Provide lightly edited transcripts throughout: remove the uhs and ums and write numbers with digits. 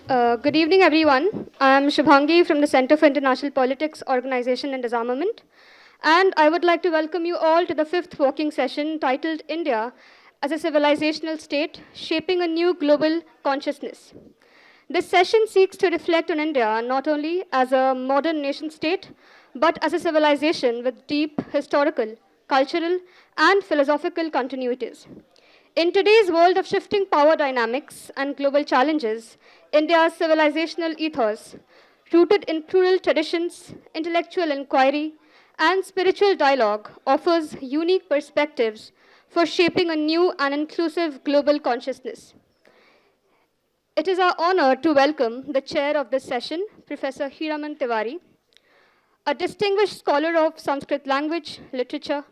Good evening, everyone. I am Shubhangi from the Center for International Politics, Organization and Disarmament, and I would like to welcome you all to the fifth walking session titled India as a Civilizational State, Shaping a New Global Consciousness. This session seeks to reflect on India not only as a modern nation state, but as a civilization with deep historical, cultural, and philosophical continuities. In today's world of shifting power dynamics and global challenges, India's civilizational ethos, rooted in plural traditions, intellectual inquiry, and spiritual dialogue, offers unique perspectives for shaping a new and inclusive global consciousness. It is our honor to welcome the chair of this session, Professor Heeraman Tiwari, a distinguished scholar of Sanskrit language, literature,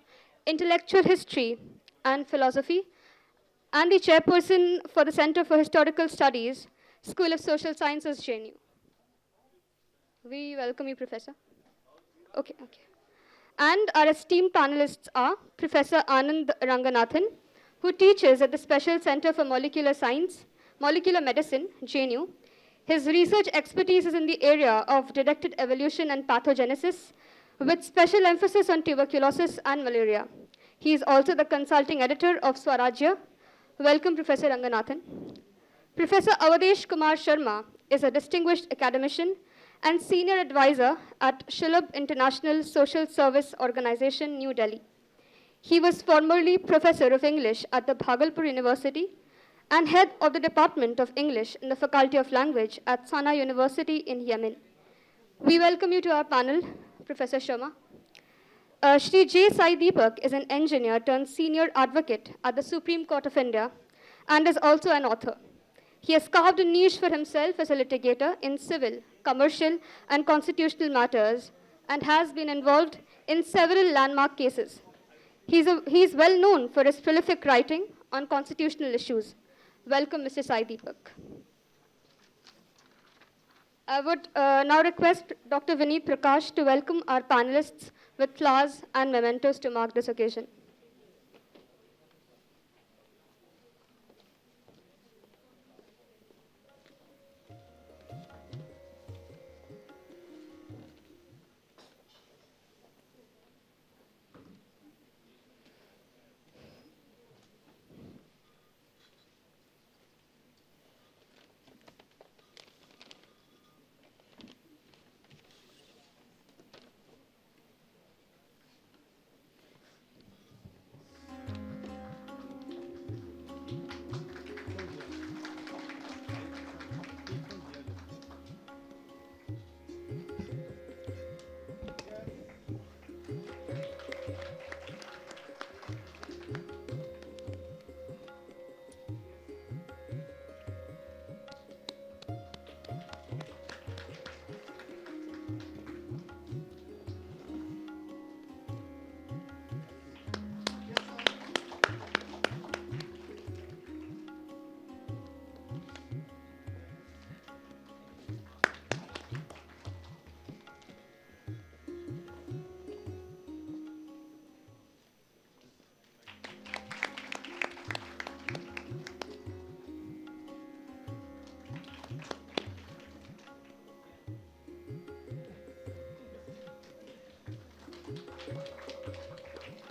intellectual history, and philosophy, and the chairperson for the Center for Historical Studies, School of Social Sciences, JNU. We welcome you, Professor. Okay. And our esteemed panelists are Professor Anand Ranganathan, who teaches at the Special Center for Molecular Science, Molecular Medicine, JNU. His research expertise is in the area of directed evolution and pathogenesis, with special emphasis on tuberculosis and malaria. He is also the consulting editor of Swarajya. Welcome, Professor Ranganathan. Professor Awadhesh Kumar Sharma is a distinguished academician and senior advisor at Shilab International Social Service Organization, New Delhi. He was formerly professor of English at the Bhagalpur University and head of the Department of English in the Faculty of Language at Sana University in Yemen. We welcome you to our panel, Professor Sharma. Shri J. Sai Deepak is an engineer turned senior advocate at the Supreme Court of India and is also an author. He has carved a niche for himself as a litigator in civil, commercial, and constitutional matters and has been involved in several landmark cases. He is well known for his prolific writing on constitutional issues. Welcome, Mr. Sai Deepak. I would now request Dr. Vineet Prakash to welcome our panelists with flowers and mementos to mark this occasion.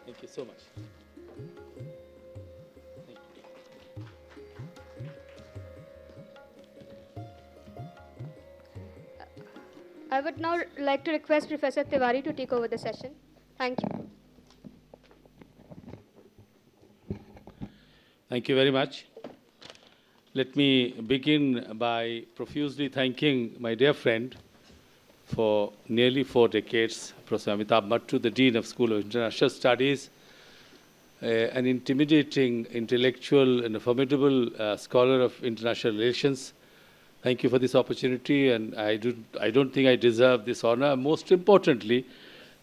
Thank you so much. I would now like to request Professor Tiwari to take over the session. Thank you. Thank you very much. Let me begin by profusely thanking my dear friend for nearly 4 decades, Professor Amitabh Mattu, the Dean of School of International Studies, an intimidating intellectual and a formidable scholar of international relations. Thank you for this opportunity, and I don't think I deserve this honor. Most importantly,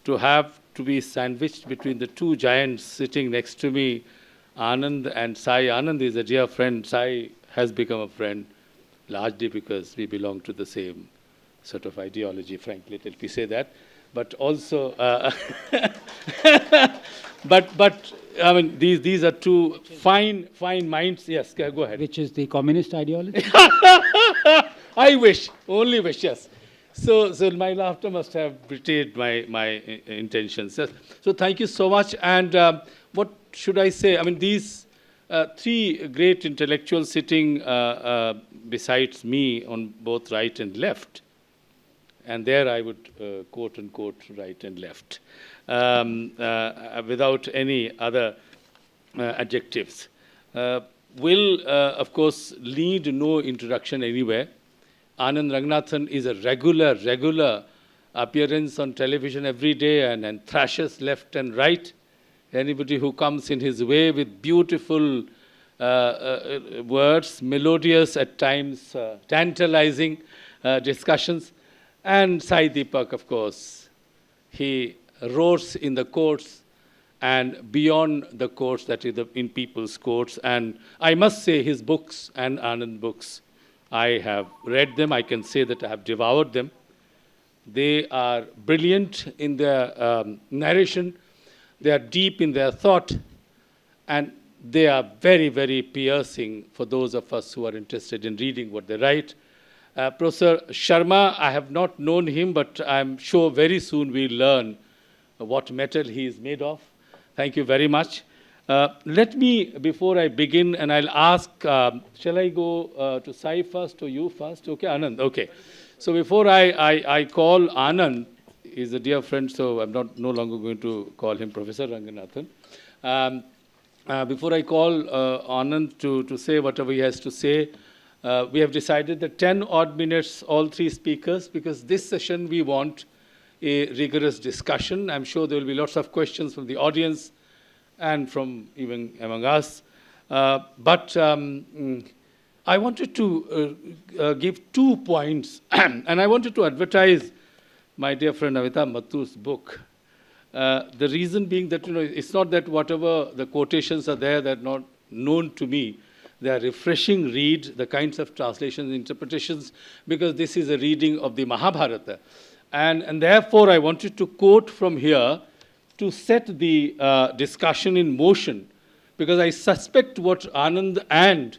to be sandwiched between the two giants sitting next to me, Anand and Sai. Anand is a dear friend. Sai has become a friend largely because we belong to the same sort of ideology, frankly, let me say that. But also, but I mean, these are two fine minds. Yes, go ahead. Which is the communist ideology? I wish, only wish, yes. So my laughter must have betrayed my intentions. Yes. So thank you so much. And what should I say? I mean, these three great intellectuals sitting besides me on both right and left, and there I would quote unquote right and left, without any other adjectives, will, of course, need no introduction anywhere. Anand Ranganathan is a regular appearance on television every day and thrashes left and right. Anybody who comes in his way with beautiful words, melodious at times, tantalizing discussions. And Sai Deepak, of course, he roars in the courts and beyond the courts, that is in people's courts. And I must say his books and Anand books, I have read them. I can say that I have devoured them. They are brilliant in their narration. They are deep in their thought. And they are very piercing for those of us who are interested in reading what they write. Professor Sharma, I have not known him, but I'm sure very soon we'll learn what metal he is made of. Thank you very much. Let me, before I begin, and I'll ask, shall I go to Sai first or you first? Okay, Anand, okay. So before I call Anand, he's a dear friend, so I'm no longer going to call him Professor Ranganathan. Before I call Anand to say whatever he has to say, we have decided that 10 odd minutes, all three speakers, because this session we want a rigorous discussion. I'm sure there will be lots of questions from the audience and from even among us. But I wanted to give 2 points, and I wanted to advertise my dear friend Amitabh Mattu's book. The reason being that, it's not that whatever the quotations are there, they're not known to me. They are refreshing read, the kinds of translations, interpretations, because this is a reading of the Mahabharata. And therefore, I wanted to quote from here to set the discussion in motion, because I suspect what Anand and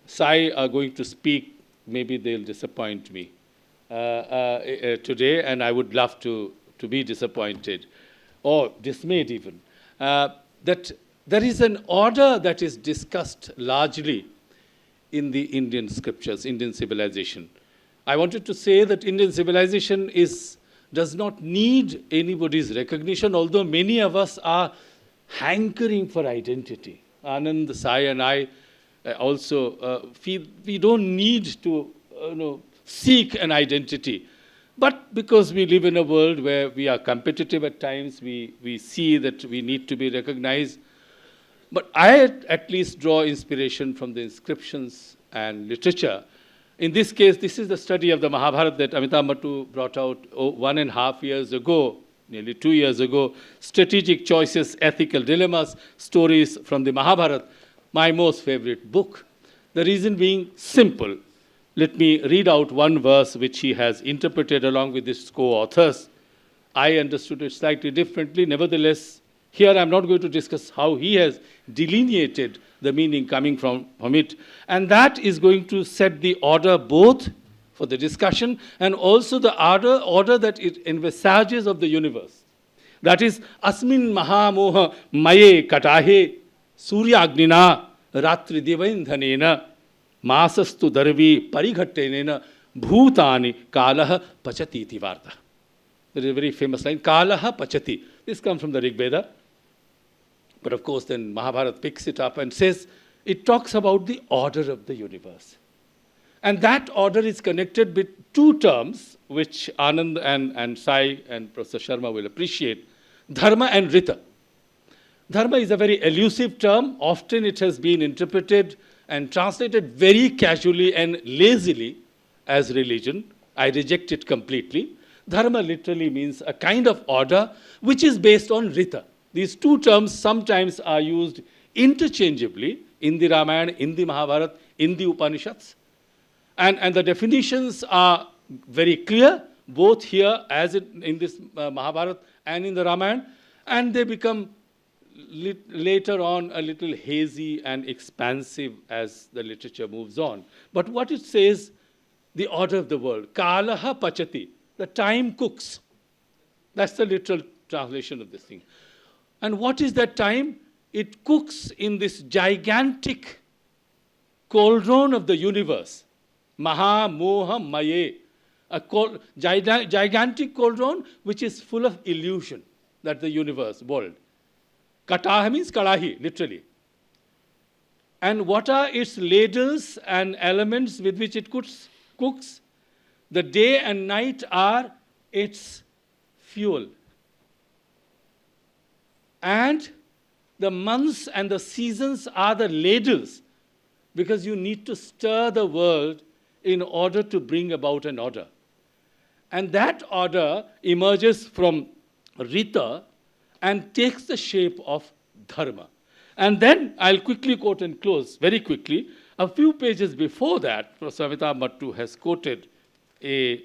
Sai are going to speak, maybe they'll disappoint me today, and I would love to be disappointed or dismayed even. That there is an order that is discussed largely in the Indian scriptures, Indian civilization. I wanted to say that Indian civilization does not need anybody's recognition, although many of us are hankering for identity. Anand, Sai, and I also feel we don't need to seek an identity. But because we live in a world where we are competitive at times, we see that we need to be recognized. But I at least draw inspiration from the inscriptions and literature. In this case, this is the study of the Mahabharata that Amitabh Mattu brought out 1.5 years ago, nearly 2 years ago. Strategic Choices, Ethical Dilemmas, Stories from the Mahabharata, my most favorite book. The reason being simple. Let me read out one verse which he has interpreted along with his co-authors. I understood it slightly differently. Nevertheless, here I'm not going to discuss how he has delineated the meaning coming from it. And that is going to set the order both for the discussion and also the order that it envisages of the universe. That is, Asmin Mahamoha Maye Katahe Surya Agnina Ratri Devaindhanena Masastu Darvi Parighattenena Bhutani Kalaha Pachati Tivarta. There is a very famous line, Kalaha Pachati. This comes from the Rig Veda. But of course, then Mahabharata picks it up and says, it talks about the order of the universe. And that order is connected with 2 terms, which Anand and Sai and Professor Sharma will appreciate, Dharma and Rita. Dharma is a very elusive term. Often it has been interpreted and translated very casually and lazily as religion. I reject it completely. Dharma literally means a kind of order which is based on Rita. These 2 terms sometimes are used interchangeably in the Ramayana, in the Mahabharata, in the Upanishads. And the definitions are very clear, both here as in this Mahabharata and in the Ramayana, and they become later on a little hazy and expansive as the literature moves on. But what it says, the order of the world, kalaha pachati, the time cooks. That's the literal translation of this thing. And what is that time? It cooks in this gigantic cauldron of the universe. Maha Moha Maye. A gigantic cauldron which is full of illusion. That's the universe, world. Kataha means kalahi, literally. And what are its ladles and elements with which it cooks? The day and night are its fuel. And the months and the seasons are the ladles, because you need to stir the world in order to bring about an order. And that order emerges from Rita and takes the shape of Dharma. And then I'll quickly quote and close, very quickly. A few pages before that, Professor Amitabh Mattu has quoted a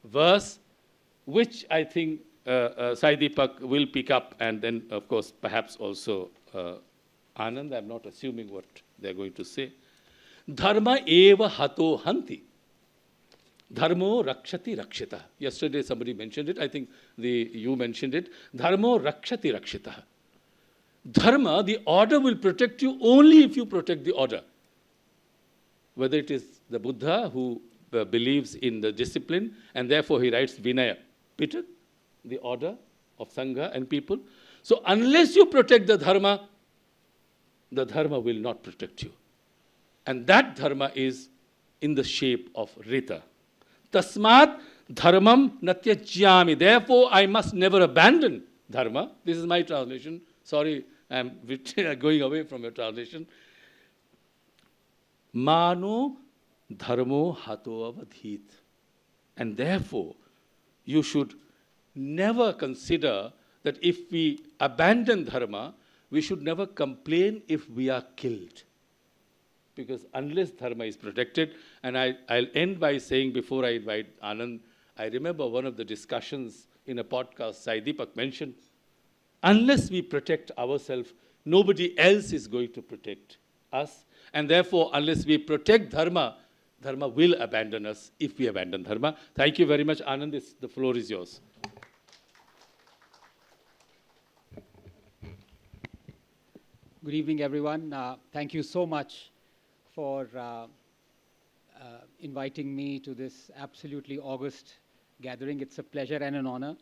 verse which I think Sai Deepak will pick up, and then, of course, perhaps also Anand. I'm not assuming what they're going to say. Dharma eva hato hanti. Dharmo rakshati rakshita. Yesterday somebody mentioned it. I think you mentioned it. Dharmo rakshati rakshita. Dharma, the order, will protect you only if you protect the order. Whether it is the Buddha who believes in the discipline, and therefore he writes Vinaya, Pitak, the order of Sangha and people. So unless you protect the Dharma will not protect you. And that Dharma is in the shape of Rita. Tasmat dharmam natyajyami. Therefore, I must never abandon Dharma. This is my translation. Sorry, I'm going away from your translation. Mano dharmo hato avadhit. And therefore, you should never consider that if we abandon Dharma, we should never complain if we are killed. Because unless Dharma is protected, and I'll end by saying, before I invite Anand, I remember one of the discussions in a podcast Sai Deepak mentioned, unless we protect ourselves, nobody else is going to protect us. And therefore, unless we protect Dharma, Dharma will abandon us if we abandon Dharma. Thank you very much, Anand. The floor is yours. Good evening, everyone. Thank you so much for inviting me to this absolutely august gathering. It's a pleasure and an honor,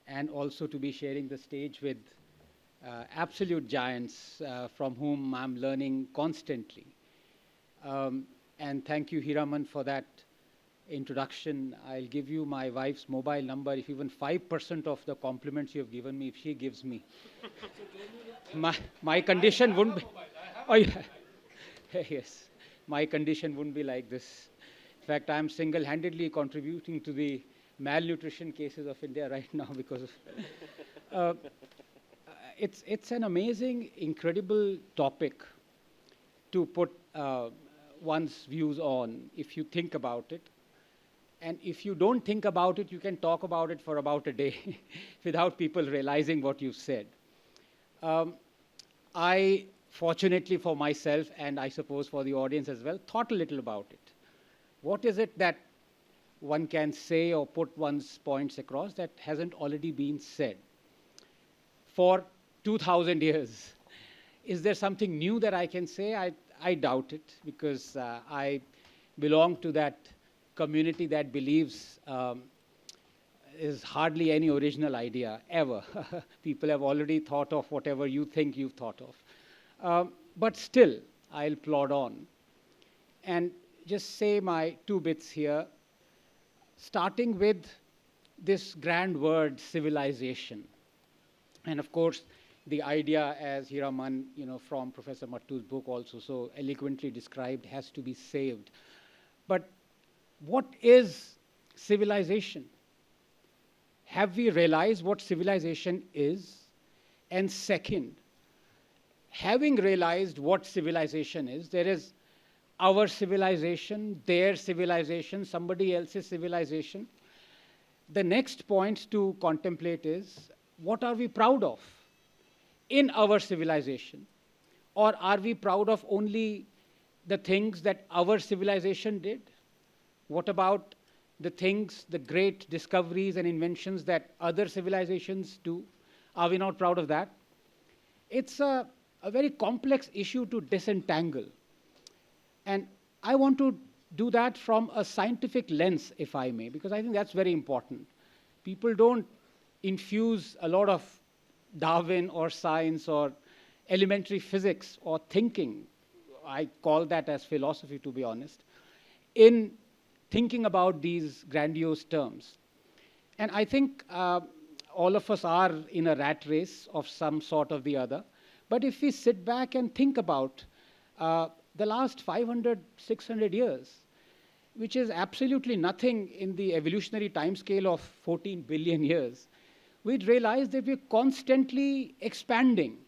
and also to be sharing the stage with absolute giants from whom I'm learning constantly. And thank you, Heeraman, for that introduction. I'll give you my wife's mobile number. If even 5% of the compliments you have given me, if she gives me, my condition wouldn't be. Oh, yeah. Yes, my condition wouldn't be like this. In fact, I'm single-handedly contributing to the malnutrition cases of India right now because of. It's an amazing, incredible topic to put one's views on if you think about it. And if you don't think about it, you can talk about it for about a day without people realizing what you've said. I, fortunately for myself, and I suppose for the audience as well, thought a little about it. What is it that one can say or put one's points across that hasn't already been said? For 2,000 years, is there something new that I can say? I doubt it, because I belong to that community that believes is hardly any original idea ever. People have already thought of whatever you think you've thought of. But still, I'll plod on and just say my two bits here, starting with this grand word, civilization. And of course, the idea, as Heeraman, from Professor Mattu's book also so eloquently described, has to be saved. But what is civilization? Have we realized what civilization is? And second, having realized what civilization is, there is our civilization, their civilization, somebody else's civilization. The next point to contemplate is, what are we proud of? in our civilization? Or are we proud of only the things that our civilization did? What about the things, the great discoveries and inventions that other civilizations do? Are we not proud of that? It's a very complex issue to disentangle. And I want to do that from a scientific lens, if I may, because I think that's very important. People don't infuse a lot of Darwin or science or elementary physics or thinking, I call that as philosophy, to be honest, in thinking about these grandiose terms. And I think all of us are in a rat race of some sort or the other. But if we sit back and think about the last 500, 600 years, which is absolutely nothing in the evolutionary timescale of 14 billion years, we'd realize that we're constantly expanding.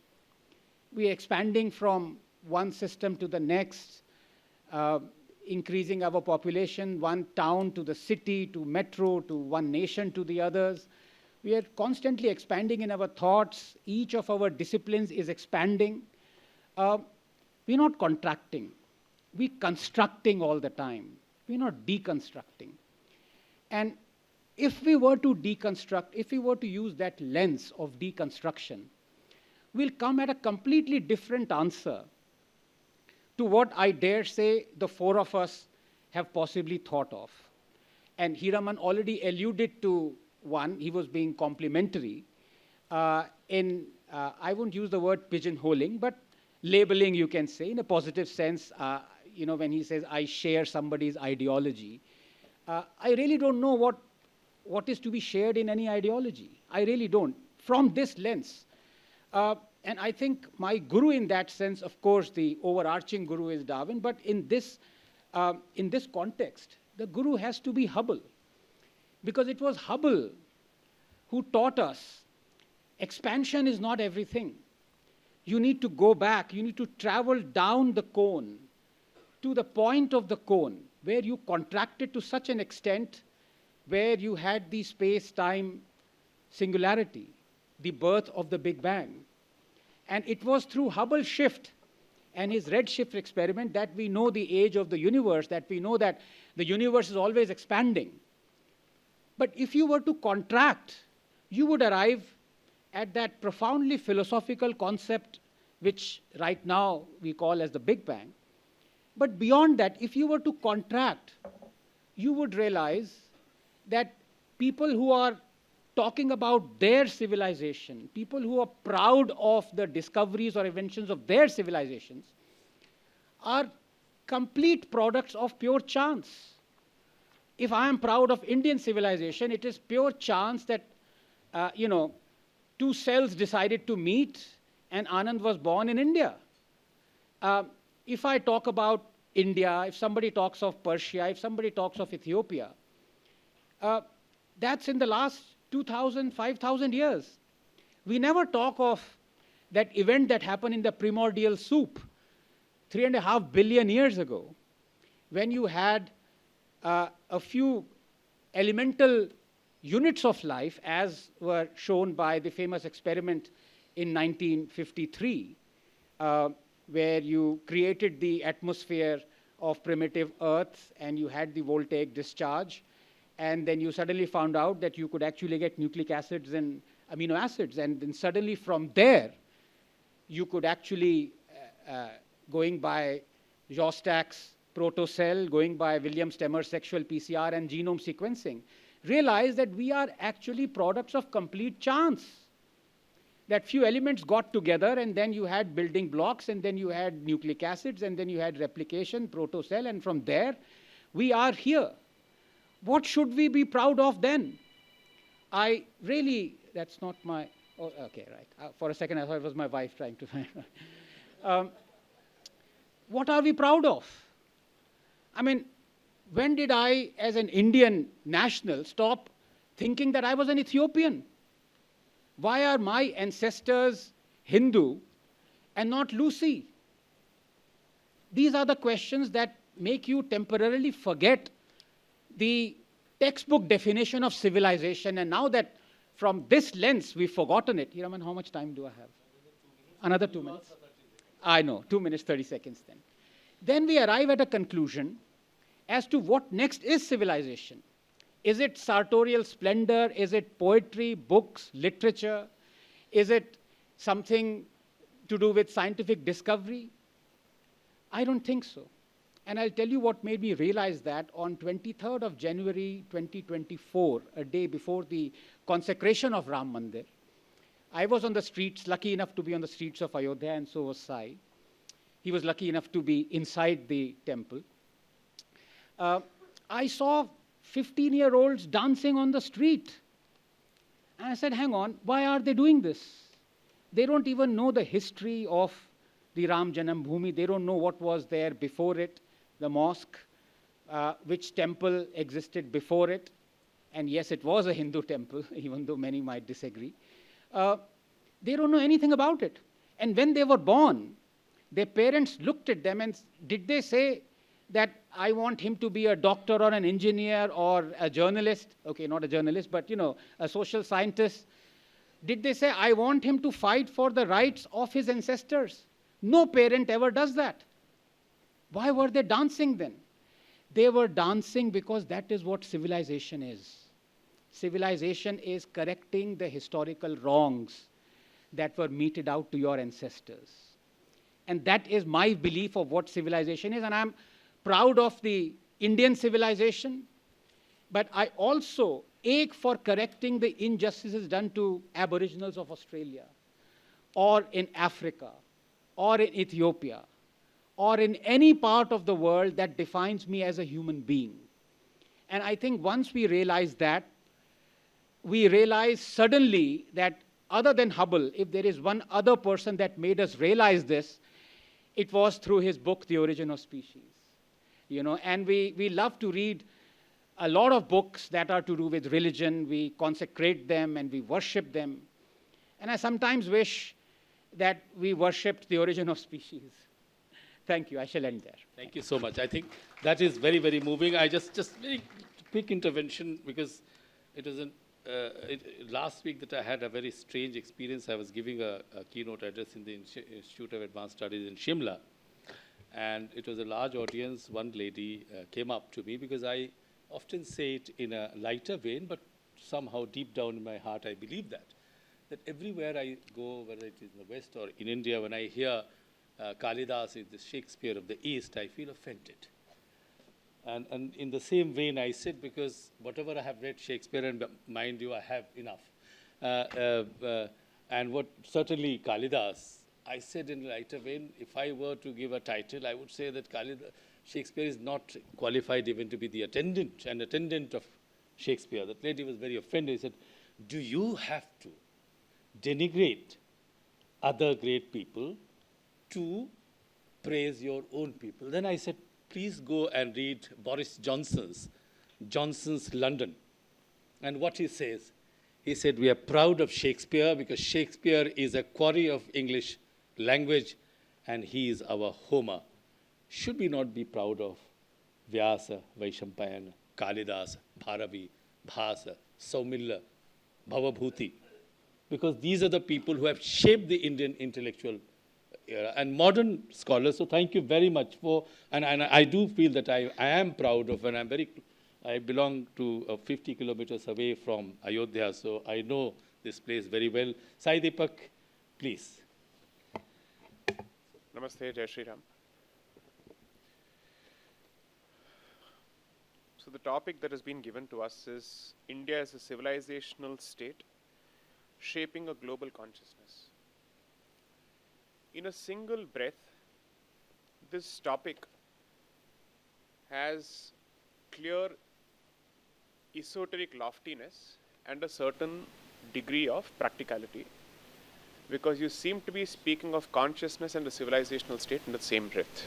We're expanding from one system to the next, increasing our population, one town to the city, to metro, to one nation to the others. We are constantly expanding in our thoughts. Each of our disciplines is expanding. We're not contracting. We're constructing all the time. We're not deconstructing. And if we were to deconstruct, if we were to use that lens of deconstruction, we'll come at a completely different answer to what I dare say the four of us have possibly thought of. And Heeraman already alluded to one. He was being complimentary I won't use the word pigeonholing, but labeling, you can say, in a positive sense. When he says, I share somebody's ideology, I really don't know what is to be shared in any ideology. I really don't, from this lens. And I think my guru in that sense, of course, the overarching guru is Darwin, but in this context, the guru has to be Hubble. Because it was Hubble who taught us expansion is not everything. You need to go back, you need to travel down the cone to the point of the cone where you contracted to such an extent where you had the space-time singularity, the birth of the Big Bang. And it was through Hubble shift and his redshift experiment that we know the age of the universe, that we know that the universe is always expanding. But if you were to contract, you would arrive at that profoundly philosophical concept, which right now we call as the Big Bang. But beyond that, if you were to contract, you would realize that people who are talking about their civilization, people who are proud of the discoveries or inventions of their civilizations, are complete products of pure chance. If I am proud of Indian civilization, it is pure chance that, two cells decided to meet and Anand was born in India. If I talk about India, if somebody talks of Persia, if somebody talks of Ethiopia, that's in the last 2,000, 5,000 years. We never talk of that event that happened in the primordial soup 3.5 billion years ago, when you had a few elemental units of life, as were shown by the famous experiment in 1953, where you created the atmosphere of primitive Earth and you had the voltaic discharge, and then you suddenly found out that you could actually get nucleic acids and amino acids, and then suddenly from there, you could actually, going by Jostak's protocell, going by William Stemmer's sexual PCR and genome sequencing, realize that we are actually products of complete chance. That few elements got together, and then you had building blocks, and then you had nucleic acids, and then you had replication, protocell, and from there, we are here. What should we be proud of then? That's not my, oh, okay, right. For a second, I thought it was my wife trying to find. What are we proud of? I mean, when did I, as an Indian national, stop thinking that I was an Ethiopian? Why are my ancestors Hindu and not Lucy? These are the questions that make you temporarily forget the textbook definition of civilization. And now that from this lens we've forgotten it, Heeraman, how much time do I have? Another 2 minutes. I know, 2 minutes, 30 seconds then. Then we arrive at a conclusion as to what next is civilization. Is it sartorial splendor? Is it poetry, books, literature? Is it something to do with scientific discovery? I don't think so. And I'll tell you what made me realize that on 23rd of January 2024, a day before the consecration of Ram Mandir, I was on the streets, lucky enough to be on the streets of Ayodhya, and so was Sai. He was lucky enough to be inside the temple. I saw 15-year-olds dancing on the street. And I said, hang on, why are they doing this? They don't even know the history of the Ram Janam Bhoomi. They don't know what was there before it, the mosque, which temple existed before it. And yes, it was a Hindu temple, even though many might disagree. They don't know anything about it. And when they were born, their parents looked at them and did they say that I want him to be a doctor or an engineer or a journalist? Okay, not a journalist, but a social scientist. Did they say, I want him to fight for the rights of his ancestors? No parent ever does that. Why were they dancing then? They were dancing because that is what civilization is. Civilization is correcting the historical wrongs that were meted out to your ancestors. And that is my belief of what civilization is. And I'm proud of the Indian civilization, but I also ache for correcting the injustices done to Aboriginals of Australia, or in Africa, or in Ethiopia, or in any part of the world that defines me as a human being. And I think once we realize that, we realize suddenly that other than Hubble, if there is one other person that made us realize this, it was through his book, The Origin of Species. And we love to read a lot of books that are to do with religion. We consecrate them and we worship them. And I sometimes wish that we worshipped The Origin of Species. Thank you. I shall end there. Thank you so much. I think that is very, very moving. I just very quick intervention, because it was last week that I had a very strange experience. I was giving a keynote address in the Institute of Advanced Studies in Shimla. And it was a large audience. One lady came up to me, because I often say it in a lighter vein, but somehow deep down in my heart, I believe that everywhere I go, whether it is in the West or in India, when I hear Kalidas is the Shakespeare of the East, I feel offended. And in the same vein, I said, because whatever I have read Shakespeare, and mind you, I have enough. And what certainly Kalidas, I said in a lighter vein, if I were to give a title, I would say that Shakespeare is not qualified even to be the attendant of Shakespeare. That lady was very offended. He said, do you have to denigrate other great people to praise your own people? Then I said, please go and read Boris Johnson's London. And what he says, he said, we are proud of Shakespeare because Shakespeare is a quarry of English language and he is our Homer. Should we not be proud of Vyasa, Vaishampayana, Kalidas, Bharavi, Bhasa, Saumilla, Bhavabhuti? Because these are the people who have shaped the Indian intellectual era and modern scholars. So thank you very much for, and I do feel that I am proud of, and I belong to 50 kilometers away from Ayodhya, so I know this place very well. Sai Deepak, please. Namaste, Jai Shri Ram. So the topic that has been given to us is India as a civilizational state shaping a global consciousness. In a single breath, this topic has clear esoteric loftiness and a certain degree of practicality, because you seem to be speaking of consciousness and a civilizational state in the same breath.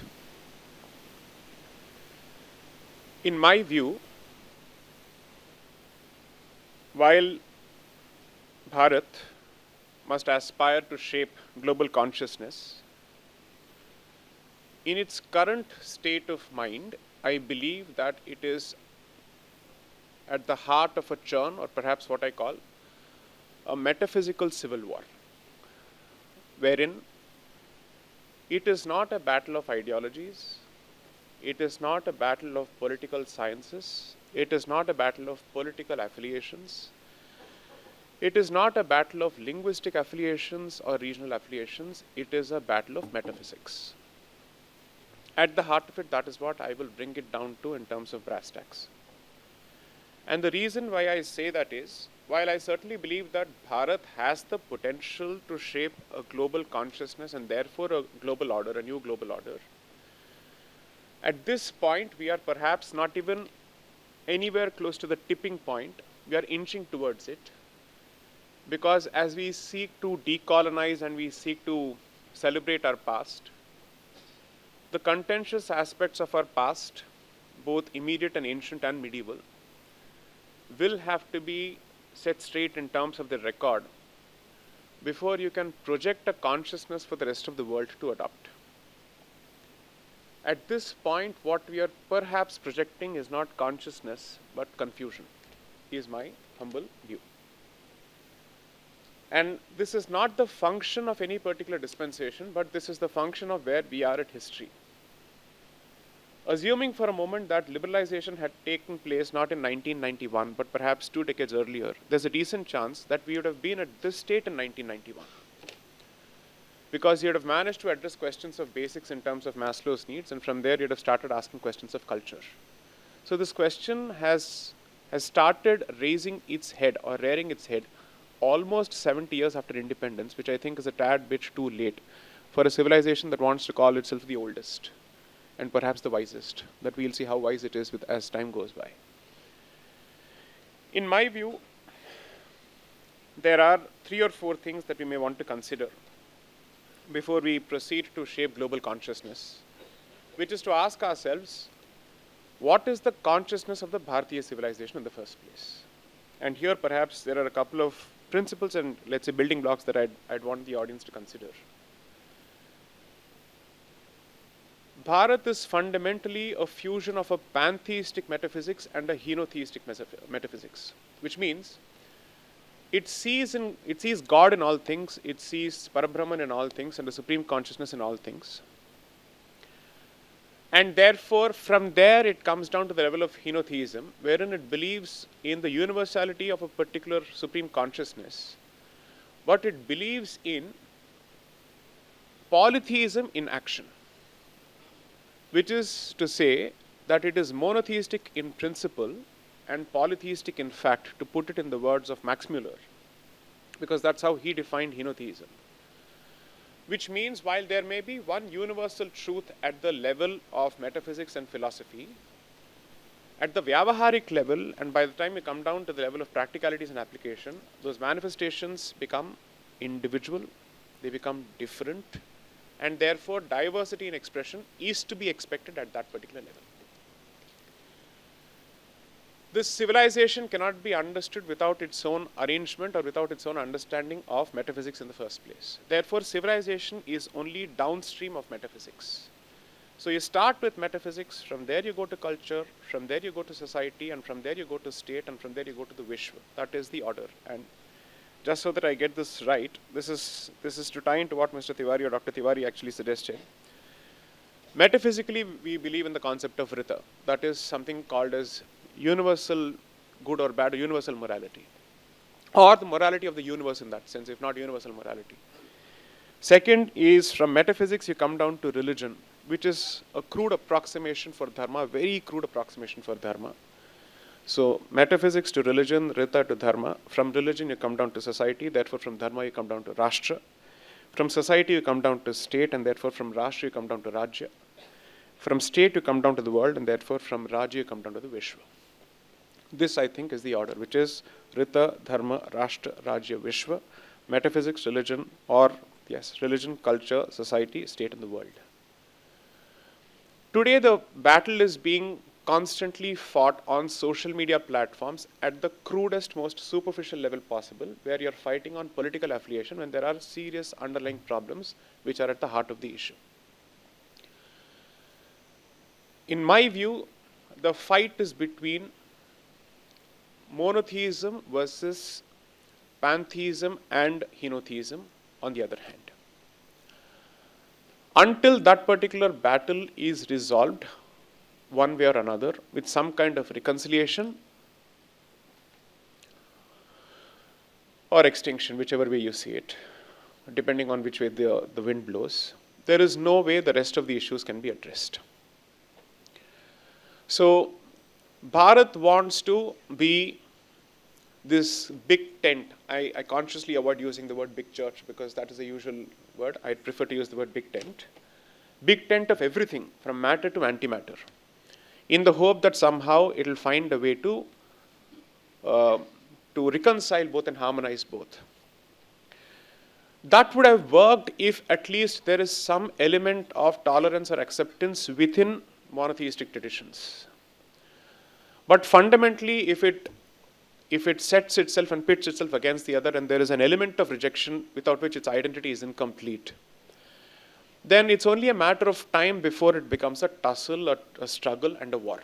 In my view, while Bharat must aspire to shape global consciousness, in its current state of mind, I believe that it is at the heart of a churn, or perhaps what I call a metaphysical civil war, wherein It is not a battle of ideologies. It is not a battle of political sciences. It is not a battle of political affiliations. It is not a battle of linguistic affiliations or regional affiliations. It is a battle of metaphysics. At the heart of it, that is what I will bring it down to in terms of brass tacks. And the reason why I say that is, while I certainly believe that Bharat has the potential to shape a global consciousness and therefore a global order, a new global order, at this point we are perhaps not even anywhere close to the tipping point. We are inching towards it, because as we seek to decolonize and we seek to celebrate our past, the contentious aspects of our past, both immediate and ancient and medieval, will have to be set straight in terms of the record before you can project a consciousness for the rest of the world to adopt. At this point, what we are perhaps projecting is not consciousness, but confusion, is my humble view. And this is not the function of any particular dispensation, but this is the function of where we are at history. Assuming for a moment that liberalization had taken place not in 1991, but perhaps 2 decades earlier, there's a decent chance that we would have been at this state in 1991. Because you would have managed to address questions of basics in terms of Maslow's needs, and from there you'd have started asking questions of culture. So this question has started raising its head or rearing its head almost 70 years after independence, which I think is a tad bit too late for a civilization that wants to call itself the oldest and perhaps the wisest. That we'll see how wise it is as time goes by. In my view, there are 3 or 4 things that we may want to consider before we proceed to shape global consciousness, which is to ask ourselves, what is the consciousness of the Bharatiya civilization in the first place? And here perhaps there are a couple of principles and, let's say, building blocks that I'd want the audience to consider. Bharat is fundamentally a fusion of a pantheistic metaphysics and a henotheistic metaphysics, which means it sees God in all things, it sees Parabrahman in all things and the supreme consciousness in all things. And therefore, from there it comes down to the level of henotheism, wherein it believes in the universality of a particular supreme consciousness, but it believes in polytheism in action, which is to say that it is monotheistic in principle and polytheistic in fact, to put it in the words of Max Muller, because that's how he defined henotheism. Which means while there may be one universal truth at the level of metaphysics and philosophy, at the Vyavaharik level, and by the time we come down to the level of practicalities and application, those manifestations become individual, they become different, and therefore diversity in expression is to be expected at that particular level. This civilization cannot be understood without its own arrangement or without its own understanding of metaphysics in the first place. Therefore, civilization is only downstream of metaphysics. So you start with metaphysics, from there you go to culture, from there you go to society, and from there you go to state, and from there you go to the Vishwa. That is the order. And just so that I get this right, this is to tie into what Mr. Tiwari or Dr. Tiwari actually suggested. Metaphysically, we believe in the concept of Rita. That is something called as universal good or bad, or universal morality, or the morality of the universe in that sense, if not universal morality. Second is, from metaphysics you come down to religion, which is a crude approximation for dharma, very crude approximation for dharma. So metaphysics to religion, Rita to dharma. From religion you come down to society, therefore from dharma you come down to Rashtra. From society you come down to state, and therefore from Rashtra you come down to Rajya. From state you come down to the world, and therefore from Rajya you come down to the Vishwa. This, I think, is the order, which is Rita, Dharma, Rashtra, Rajya, Vishwa, metaphysics, religion, or yes, religion, culture, society, state, and the world. Today, the battle is being constantly fought on social media platforms at the crudest, most superficial level possible, where you're fighting on political affiliation when there are serious underlying problems which are at the heart of the issue. In my view, the fight is between monotheism versus pantheism and henotheism on the other hand. Until that particular battle is resolved, one way or another, with some kind of reconciliation or extinction, whichever way you see it, depending on which way the wind blows, there is no way the rest of the issues can be addressed. So, Bharat wants to be this big tent. I consciously avoid using the word big church because that is a usual word. I prefer to use the word big tent. Big tent of everything from matter to antimatter, in the hope that somehow it will find a way to reconcile both and harmonize both. That would have worked if at least there is some element of tolerance or acceptance within monotheistic traditions. But fundamentally, if it sets itself and pits itself against the other, and there is an element of rejection without which its identity is incomplete, then it's only a matter of time before it becomes a tussle, a struggle, and a war.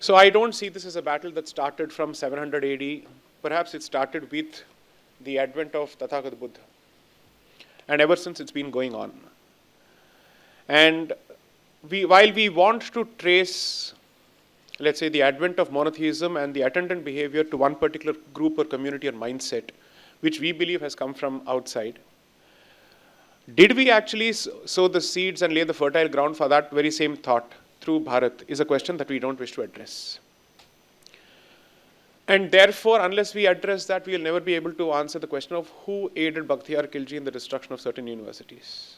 So I don't see this as a battle that started from 700 AD. Perhaps it started with the advent of Tathagata Buddha. And ever since it's been going on. And while we want to trace, let's say, the advent of monotheism and the attendant behavior to one particular group or community or mindset, which we believe has come from outside, did we actually sow the seeds and lay the fertile ground for that very same thought through Bharat is a question that we don't wish to address. And therefore, unless we address that, we will never be able to answer the question of who aided Bhaktiar Khilji in the destruction of certain universities.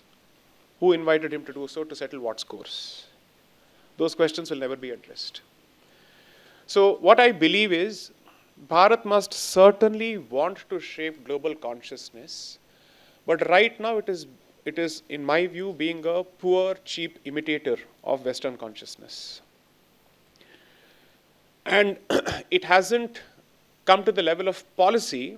Who invited him to do so to settle what scores? Those questions will never be addressed. So what I believe is, Bharat must certainly want to shape global consciousness, but right now it is, in my view, being a poor, cheap imitator of Western consciousness. And it hasn't come to the level of policy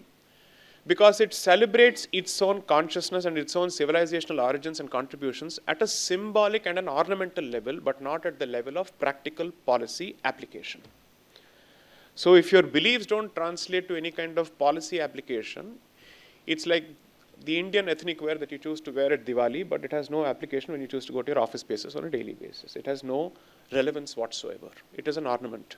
because it celebrates its own consciousness and its own civilizational origins and contributions at a symbolic and an ornamental level, but not at the level of practical policy application. So if your beliefs don't translate to any kind of policy application, it's like the Indian ethnic wear that you choose to wear at Diwali, but it has no application when you choose to go to your office spaces on a daily basis. It has no relevance whatsoever. It is an ornament.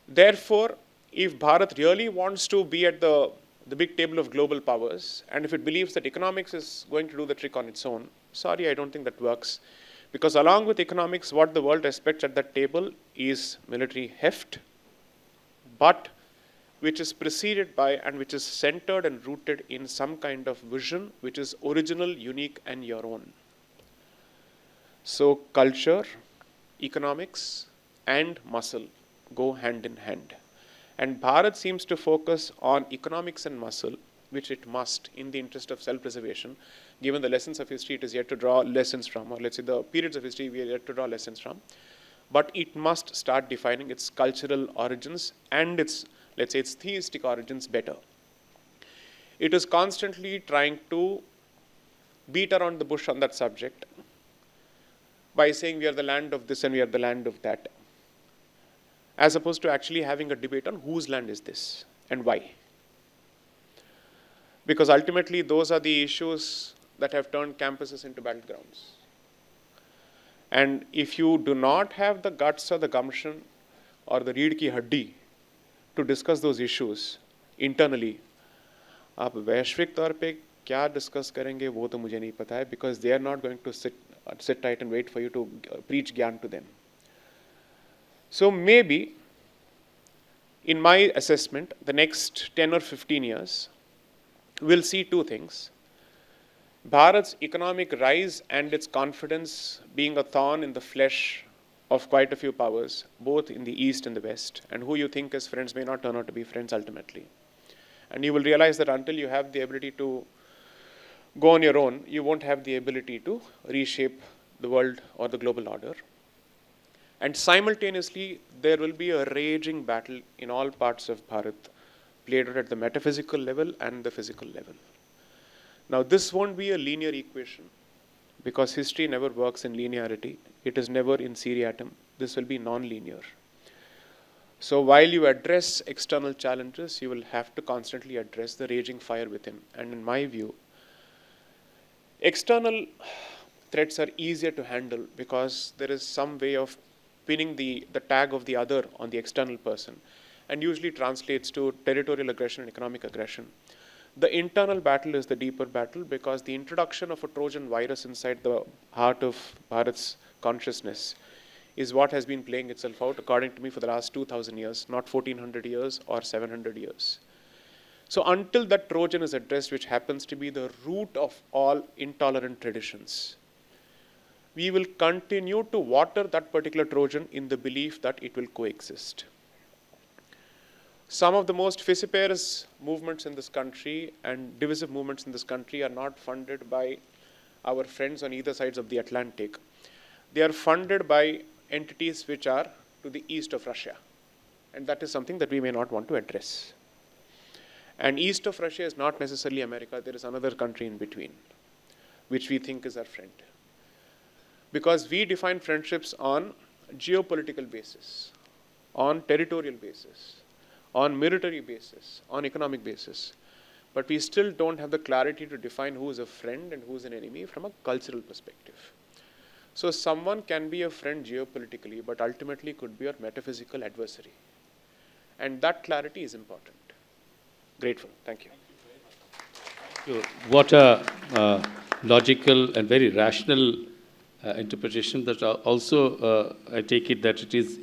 Therefore, if Bharat really wants to be at the big table of global powers, and if it believes that economics is going to do the trick on its own, sorry, I don't think that works. Because along with economics, what the world respects at that table is military heft, but which is preceded by and which is centered and rooted in some kind of vision which is original, unique, and your own. So culture, economics, and muscle go hand in hand. And Bharat seems to focus on economics and muscle, which it must in the interest of self-preservation, given the lessons of history it is yet to draw lessons from, or let's say the periods of history we are yet to draw lessons from. But it must start defining its cultural origins and its, let's say, its theistic origins better. It is constantly trying to beat around the bush on that subject by saying we are the land of this and we are the land of that, as opposed to actually having a debate on whose land is this and why. Because ultimately those are the issues that have turned campuses into battlegrounds. And if you do not have the guts or the gumption or the reed ki haddi to discuss those issues internally, आप वैश्विक तौर पे क्या discuss करेंगे वो तो मुझे नहीं पता है, because they are not going to sit tight and wait for you to preach gyan to them. So maybe, in my assessment, the next 10 or 15 years, we'll see two things. Bharat's economic rise and its confidence being a thorn in the flesh of quite a few powers, both in the East and the West, and who you think as friends may not turn out to be friends ultimately. And you will realize that until you have the ability to go on your own, you won't have the ability to reshape the world or the global order. And simultaneously, there will be a raging battle in all parts of Bharat, played out at the metaphysical level and the physical level. Now, this won't be a linear equation, because history never works in linearity. It is never in seriatim. This will be non-linear. So while you address external challenges, you will have to constantly address the raging fire within. And in my view, External threats are easier to handle because there is some way of pinning the tag of the other on the external person, and usually translates to territorial aggression and economic aggression. The internal battle is the deeper battle because the introduction of a Trojan virus inside the heart of Bharat's consciousness is what has been playing itself out, according to me, for the last 2000 years, not 1400 years or 700 years. So until that Trojan is addressed, which happens to be the root of all intolerant traditions, we will continue to water that particular Trojan in the belief that it will coexist. Some of the most vociferous movements in this country and divisive movements in this country are not funded by our friends on either sides of the Atlantic. They are funded by entities which are to the east of Russia. And that is something that we may not want to address. And east of Russia is not necessarily America. There is another country in between, which we think is our friend. Because we define friendships on geopolitical basis, on territorial basis, on military basis, on economic basis. But we still don't have the clarity to define who is a friend and who is an enemy from a cultural perspective. So someone can be a friend geopolitically, but ultimately could be your metaphysical adversary. And that clarity is important. Grateful. Thank you. What a logical and very rational interpretation. That also, I take it that it is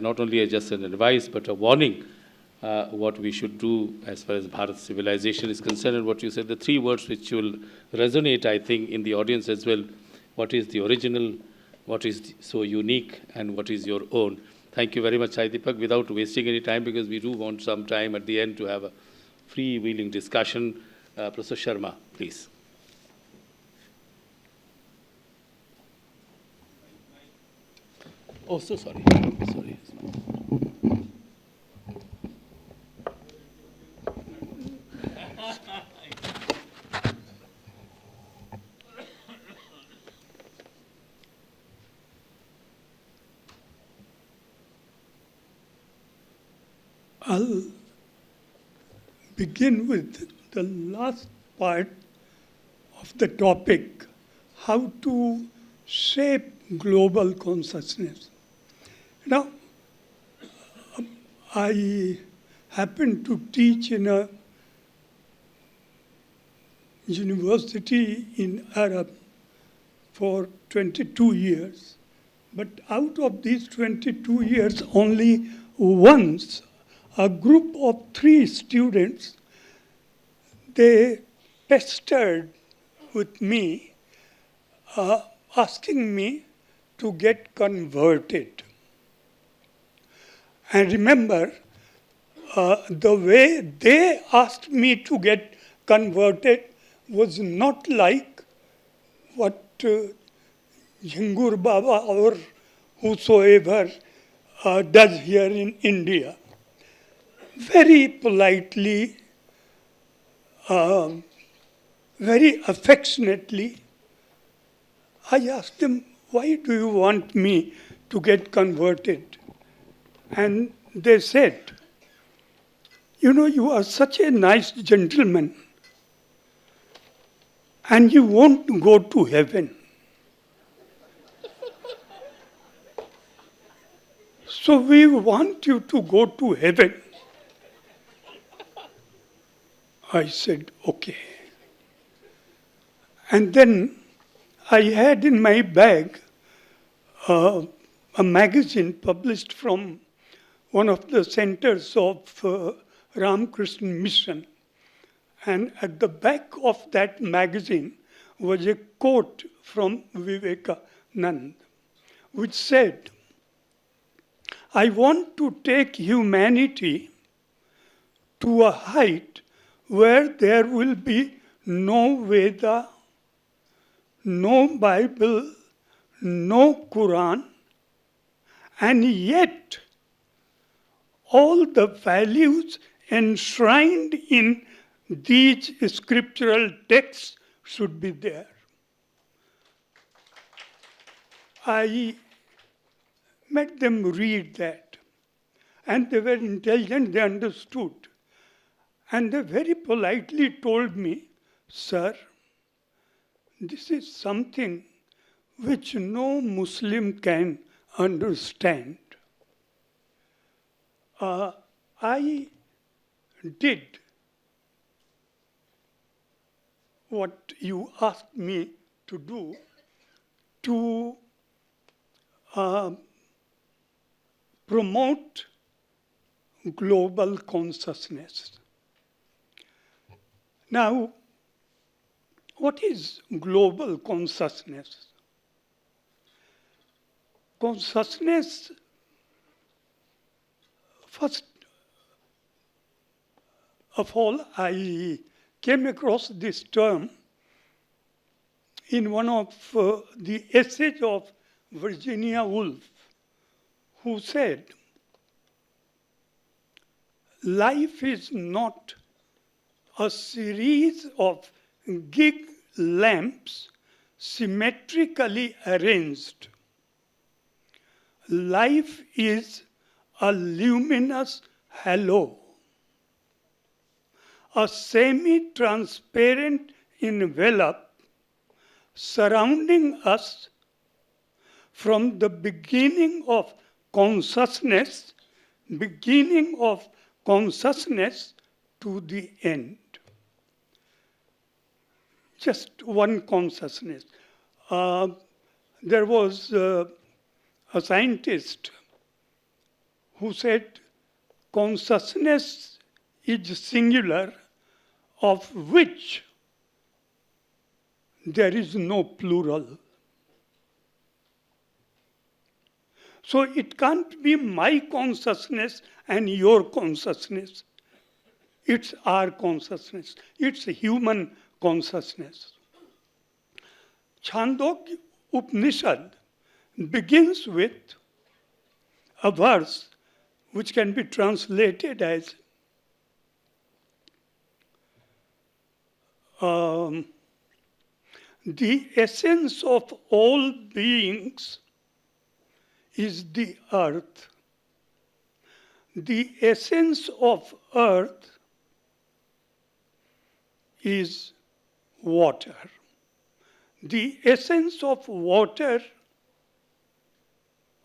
not only just an advice, but a warning what we should do as far as Bharat's civilization is concerned. And what you said, the three words which will resonate, I think, in the audience as well. What is the original, what is so unique, and what is your own. Thank you very much, Sai Deepak. Without wasting any time, because we do want some time at the end to have a freewheeling discussion. Professor Sharma, please. Oh, so sorry. Sorry. I'll begin with the last part of the topic, how to shape global consciousness. Now, I happen to teach in a university in Arab for 22 years. But out of these 22 years, only once a group of 3 students, they pestered with me, asking me to get converted. And remember, the way they asked me to get converted was not like what Jhangur Baba or whosoever does here in India. Very politely, very affectionately, I asked them, why do you want me to get converted? And they said, you know, you are such a nice gentleman and you won't go to heaven. So we want you to go to heaven. I said, okay. And then I had in my bag a magazine published from one of the centers of Ramakrishna Mission. And at the back of that magazine was a quote from Vivekananda, which said, I want to take humanity to a height where there will be no Veda, no Bible, no Quran, and yet all the values enshrined in these scriptural texts should be there. I made them read that, and they were intelligent, they understood. And they very politely told me, sir, this is something which no Muslim can understand. I did what you asked me to do to promote global consciousness. Now, what is global consciousness? Consciousness, first of all, I came across this term in one of the essays of Virginia Woolf, who said, life is not a series of gig lamps symmetrically arranged. Life is a luminous halo, a semi-transparent envelope surrounding us from the beginning of consciousness to the end. Just one consciousness. There was a scientist who said consciousness is singular, of which there is no plural. So it can't be my consciousness and your consciousness. It's our consciousness. It's human consciousness. Chandogya Upanishad begins with a verse which can be translated as the essence of all beings is the earth. The essence of earth is water. The essence of water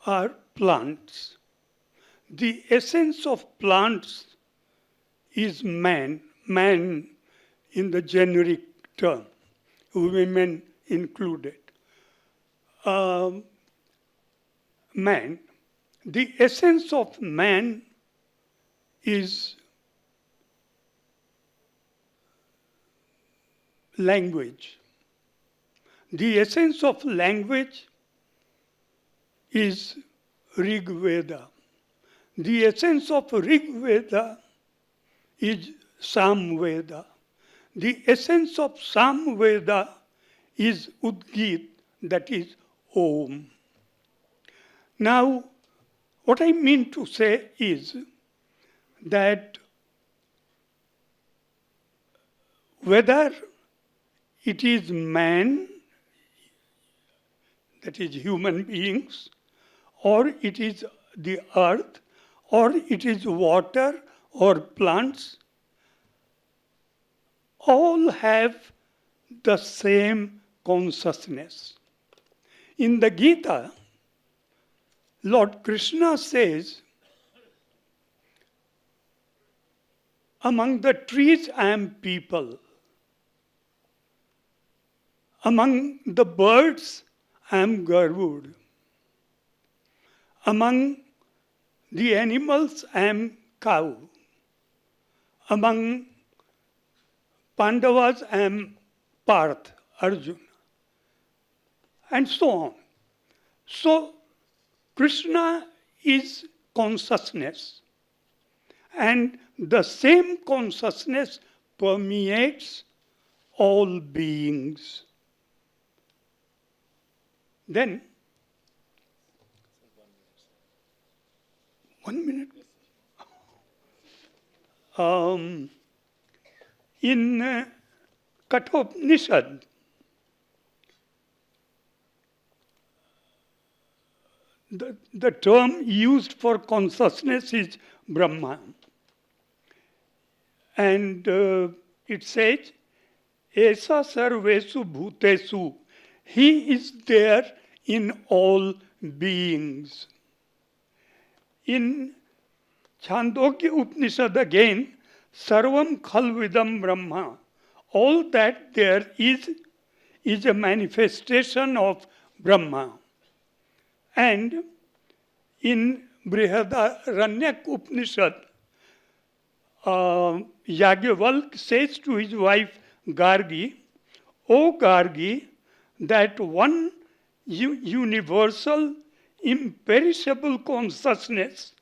are plants. The essence of plants is man. Man in the generic term, women included. Man. The essence of man is language. The essence of language is Rig Veda. The essence of Rig Veda is Sam Veda. The essence of Sam Veda is Udgit, that is Om. Now, what I mean to say is that whether it is man, that is human beings, or it is the earth, or it is water or plants, all have the same consciousness. In the Gita, Lord Krishna says, among the trees I am people. Among the birds I am Garud. Among the animals I am cow. Among Pandavas I am Parth, Arjuna, and so on. So Krishna is consciousness, and the same consciousness permeates all beings. Then, 1 minute. In Kathopanishad, the term used for consciousness is Brahma. And it says, Esa sarvesu bhutesu. He is there in all beings. In Chandogya Upanishad again, Sarvam Khalvidam Brahma. All that there is a manifestation of Brahma. And in Brihadaranyaka Upanishad, Yagyavalk says to his wife Gargi, O Gargi, that one universal, imperishable consciousness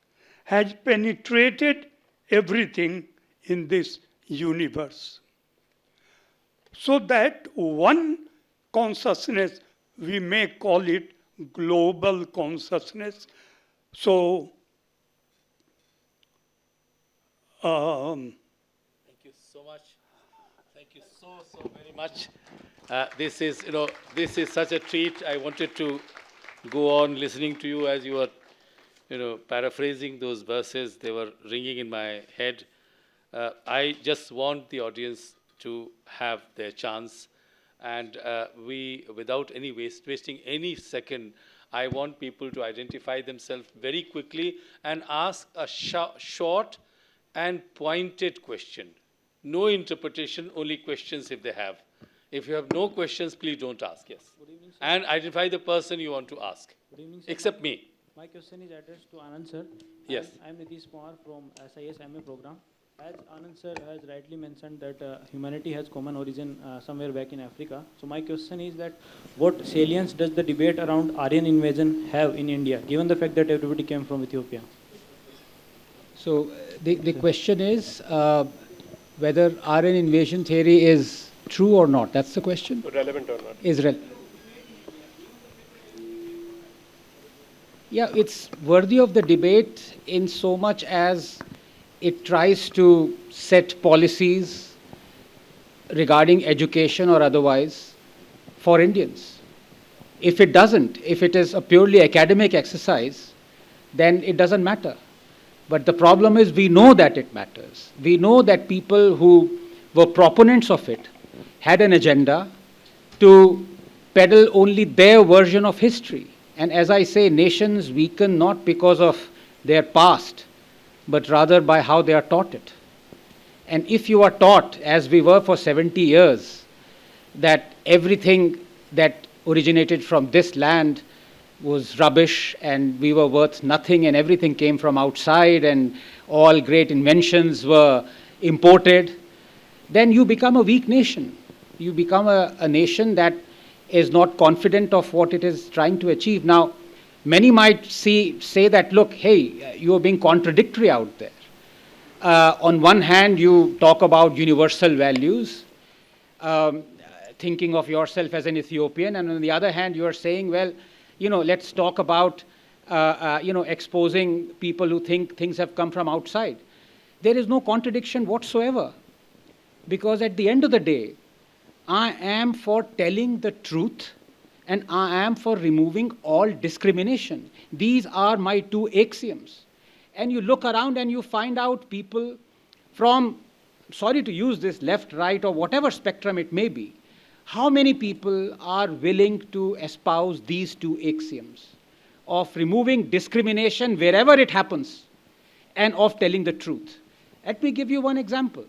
has penetrated everything in this universe. So that one consciousness, we may call it global consciousness. So, Thank you so much. Thank you so very much. This is such a treat. I wanted to go on listening to you as you were, paraphrasing those verses. They were ringing in my head. I just want the audience to have their chance. And we, without any wasting any second, I want people to identify themselves very quickly and ask a short and pointed question. No interpretation, only questions if they have. If you have no questions, please don't ask. Yes. Good evening, sir. And identify the person you want to ask. Good evening, sir. Except me. My question is addressed to Anand, sir. Yes. I am Nitish Kumar from SIS MA program. As Anand, sir, has rightly mentioned that humanity has common origin somewhere back in Africa. So my question is that what salience does the debate around Aryan invasion have in India, given the fact that everybody came from Ethiopia? So the question is whether Aryan invasion theory is true or not. That's the question? Relevant or not? Is Yeah, it's worthy of the debate in so much as it tries to set policies regarding education or otherwise for Indians. If it doesn't, if it is a purely academic exercise, then it doesn't matter. But the problem is we know that it matters. We know that people who were proponents of it had an agenda to peddle only their version of history. And as I say, nations weaken not because of their past, but rather by how they are taught it. And if you are taught, as we were for 70 years, that everything that originated from this land was rubbish and we were worth nothing and everything came from outside and all great inventions were imported, then you become a weak nation. You become a nation that is not confident of what it is trying to achieve. Now, many might say that, look, hey, you are being contradictory out there. On one hand, you talk about universal values, thinking of yourself as an Ethiopian, and on the other hand, you are saying, well, let's talk about, exposing people who think things have come from outside. There is no contradiction whatsoever, because at the end of the day, I am for telling the truth and I am for removing all discrimination. These are my two axioms. And you look around and you find out people from, sorry to use this, left, right, or whatever spectrum it may be, how many people are willing to espouse these two axioms of removing discrimination wherever it happens and of telling the truth? Let me give you one example,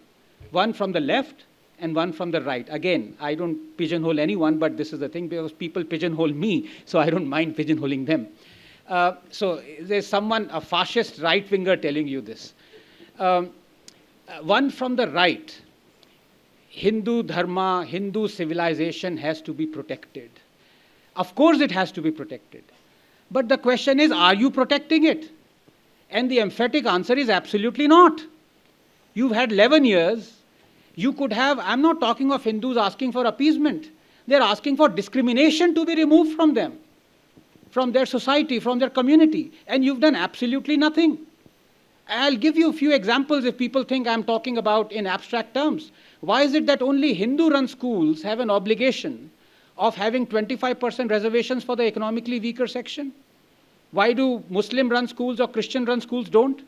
one from the left and one from the right. Again, I don't pigeonhole anyone, but this is the thing, because people pigeonhole me, so I don't mind pigeonholing them. So there's someone, a fascist right-winger, telling you this. One from the right, Hindu dharma, Hindu civilization has to be protected. Of course it has to be protected. But the question is, are you protecting it? And the emphatic answer is absolutely not. You've had 11 years. You could have, I'm not talking of Hindus asking for appeasement. They're asking for discrimination to be removed from them, from their society, from their community. And you've done absolutely nothing. I'll give you a few examples if people think I'm talking about in abstract terms. Why is it that only Hindu-run schools have an obligation of having 25% reservations for the economically weaker section? Why do Muslim-run schools or Christian-run schools don't?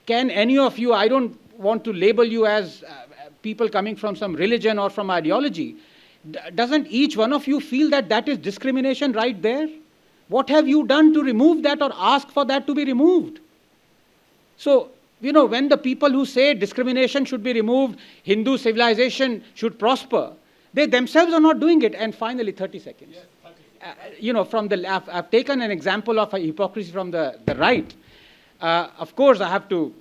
Can any of you, I don't want to label you as people coming from some religion or from ideology, doesn't each one of you feel that that is discrimination right there? What have you done to remove that or ask for that to be removed? So, you know, when the people who say discrimination should be removed, Hindu civilization should prosper, they themselves are not doing it. And finally, 30 seconds. Yes, 30 seconds. From the I've taken an example of a hypocrisy from the right. Of course, I have to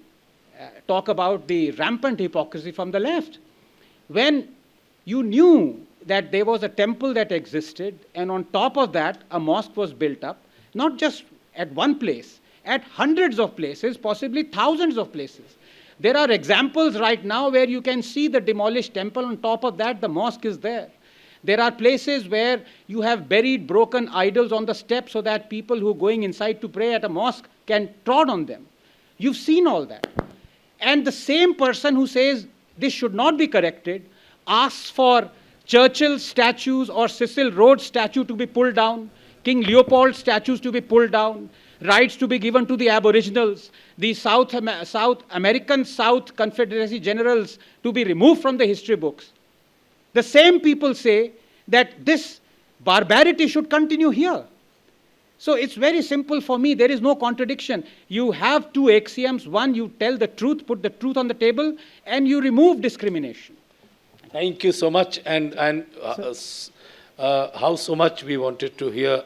talk about the rampant hypocrisy from the left. When you knew that there was a temple that existed, and on top of that, a mosque was built up, not just at one place, at hundreds of places, possibly thousands of places. There are examples right now where you can see the demolished temple, on top of that, the mosque is there. There are places where you have buried broken idols on the steps so that people who are going inside to pray at a mosque can trod on them. You've seen all that. And the same person who says this should not be corrected asks for Churchill statues or Cecil Rhodes statue to be pulled down, King Leopold statues to be pulled down, rights to be given to the Aboriginals, the South American South Confederacy generals to be removed from the history books. The same people say that this barbarity should continue here. So it's very simple for me. There is no contradiction. You have two axioms. One, you tell the truth, put the truth on the table, and you remove discrimination. Thank you so much. And how so much we wanted to hear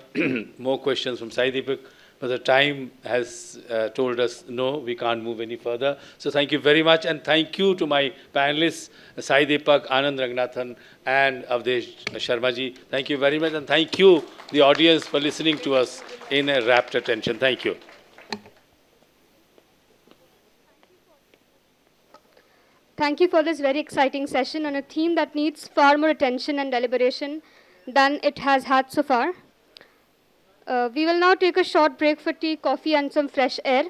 more questions from Sai Deepak, but the time has told us, no, we can't move any further. So thank you very much. And thank you to my panelists, Sai Deepak, Anand Ranganathan, and Awadhesh Sharma ji. Thank you very much. And thank you, the audience, for listening to us in a rapt attention. Thank you. Thank you for this very exciting session on a theme that needs far more attention and deliberation than it has had so far. We will now take a short break for tea, coffee, and some fresh air.